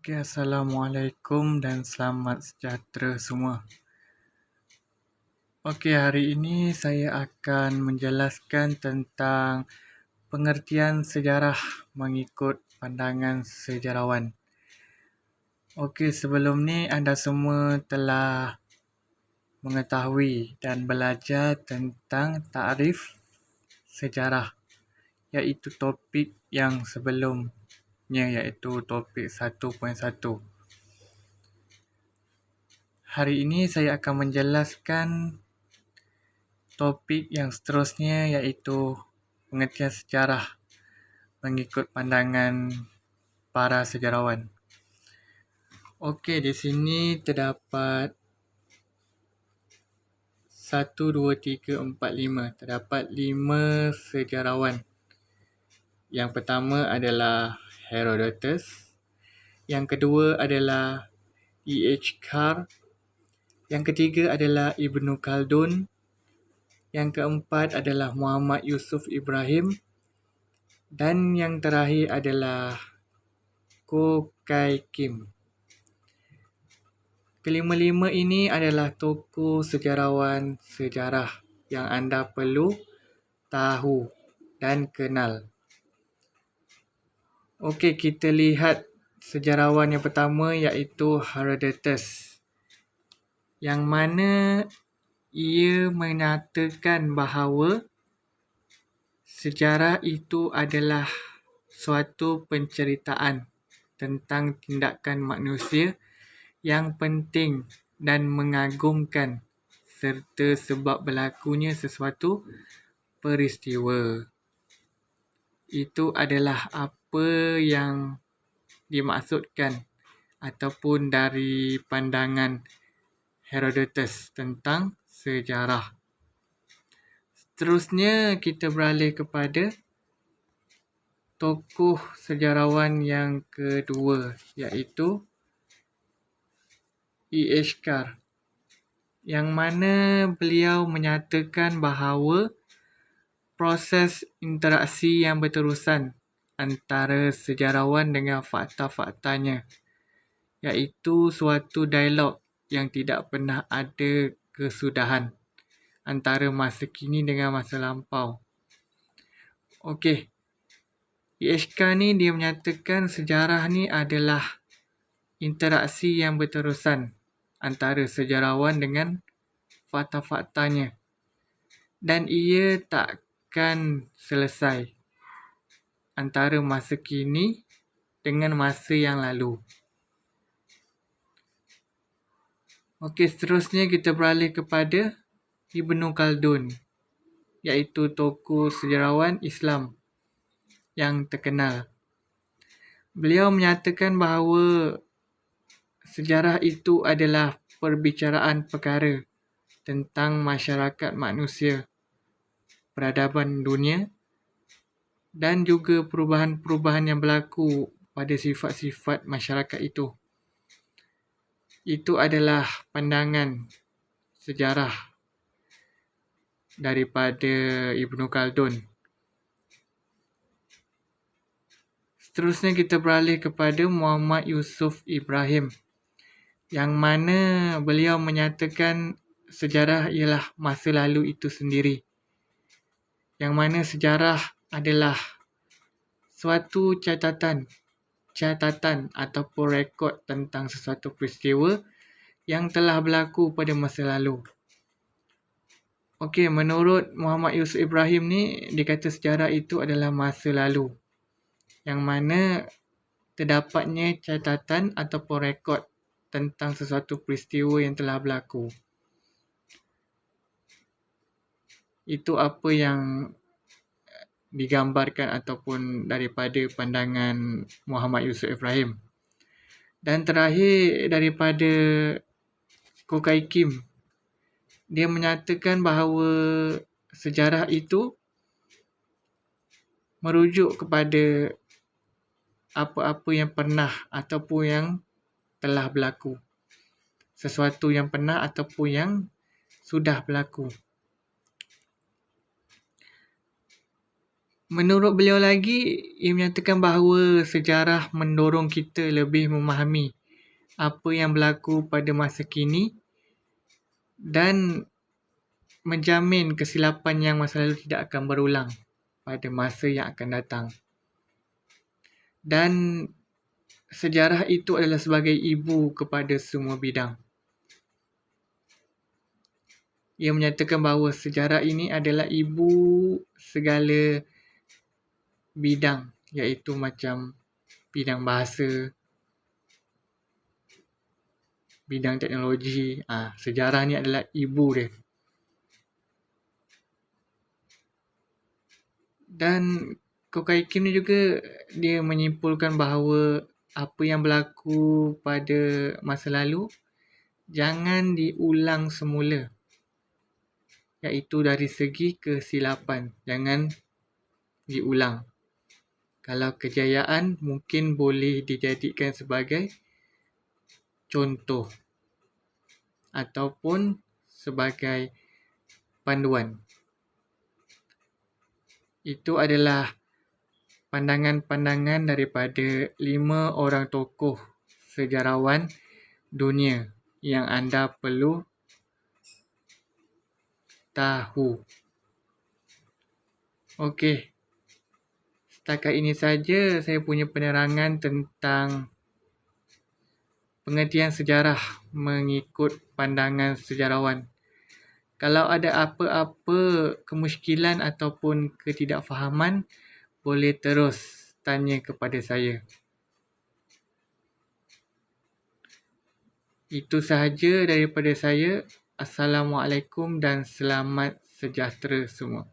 Okey, Assalamualaikum dan selamat sejahtera semua. Okey, hari ini saya akan menjelaskan tentang pengertian sejarah mengikut pandangan sejarawan. Okey, sebelum ni anda semua telah mengetahui dan belajar tentang takrif sejarah, iaitu topik yang sebelumnya, iaitu topik 1.1. Hari ini saya akan menjelaskan topik yang seterusnya, iaitu pengertian sejarah mengikut pandangan para sejarawan. Okey, di sini terdapat 1, 2, 3, 4, 5. Terdapat 5 sejarawan. Yang pertama adalah Herodotus. Yang kedua adalah E.H. Carr. Yang ketiga adalah Ibnu Khaldun. Yang keempat adalah Muhammad Yusuf Ibrahim. Dan yang terakhir adalah Ko Kai Kim. Kelima-lima ini adalah tokoh sejarawan sejarah yang anda perlu tahu dan kenal. Okey, kita lihat sejarawan yang pertama, iaitu Herodotus, yang mana ia menyatakan bahawa sejarah itu adalah suatu penceritaan tentang tindakan manusia yang penting dan mengagumkan serta sebab berlakunya sesuatu peristiwa. Itu adalah apa yang dimaksudkan ataupun dari pandangan Herodotus tentang sejarah. Seterusnya kita beralih kepada tokoh sejarawan yang kedua, iaitu E.H. Carr, yang mana beliau menyatakan bahawa proses interaksi yang berterusan antara sejarawan dengan fakta-faktanya, iaitu suatu dialog yang tidak pernah ada kesudahan antara masa kini dengan masa lampau. Okey, E.H. Carr ni dia menyatakan sejarah ni adalah interaksi yang berterusan antara sejarawan dengan fakta-faktanya, dan ia takkan selesai antara masa kini dengan masa yang lalu. Okey, seterusnya kita beralih kepada Ibnu Khaldun, iaitu tokoh sejarawan Islam yang terkenal. Beliau menyatakan bahawa sejarah itu adalah perbicaraan perkara tentang masyarakat manusia, peradaban dunia dan juga perubahan-perubahan yang berlaku pada sifat-sifat masyarakat itu. Itu adalah pandangan sejarah daripada Ibnu Khaldun. Seterusnya kita beralih kepada Muhammad Yusuf Ibrahim, yang mana beliau menyatakan sejarah ialah masa lalu itu sendiri, yang mana sejarah adalah suatu catatan ataupun rekod tentang sesuatu peristiwa yang telah berlaku pada masa lalu. Okey, menurut Muhammad Yusuf Ibrahim ni, dia kata sejarah itu adalah masa lalu, yang mana terdapatnya catatan ataupun rekod tentang sesuatu peristiwa yang telah berlaku. Itu apa yang digambarkan ataupun daripada pandangan Muhammad Yusuf Ibrahim. Dan terakhir daripada Ko Kai Kim, dia menyatakan bahawa sejarah itu merujuk kepada apa-apa yang pernah ataupun yang telah berlaku. Sesuatu yang pernah ataupun yang sudah berlaku. Menurut beliau lagi, ia menyatakan bahawa sejarah mendorong kita lebih memahami apa yang berlaku pada masa kini dan menjamin kesilapan yang masa lalu tidak akan berulang pada masa yang akan datang. Dan sejarah itu adalah sebagai ibu kepada semua bidang. Ia menyatakan bahawa sejarah ini adalah ibu segala bidang, iaitu macam bidang bahasa, bidang teknologi. Sejarah ni adalah ibu dia. Dan Kokai Kim ni juga dia menyimpulkan bahawa apa yang berlaku pada masa lalu jangan diulang semula, iaitu dari segi kesilapan jangan diulang. Kalau kejayaan mungkin boleh dijadikan sebagai contoh ataupun sebagai panduan. Itu adalah pandangan-pandangan daripada 5 orang tokoh sejarawan dunia yang anda perlu tahu. Okey. Setakat ini saja saya punya penerangan tentang pengertian sejarah mengikut pandangan sejarawan. Kalau ada apa-apa kemusykilan ataupun ketidakfahaman, boleh terus tanya kepada saya. Itu sahaja daripada saya. Assalamualaikum dan selamat sejahtera semua.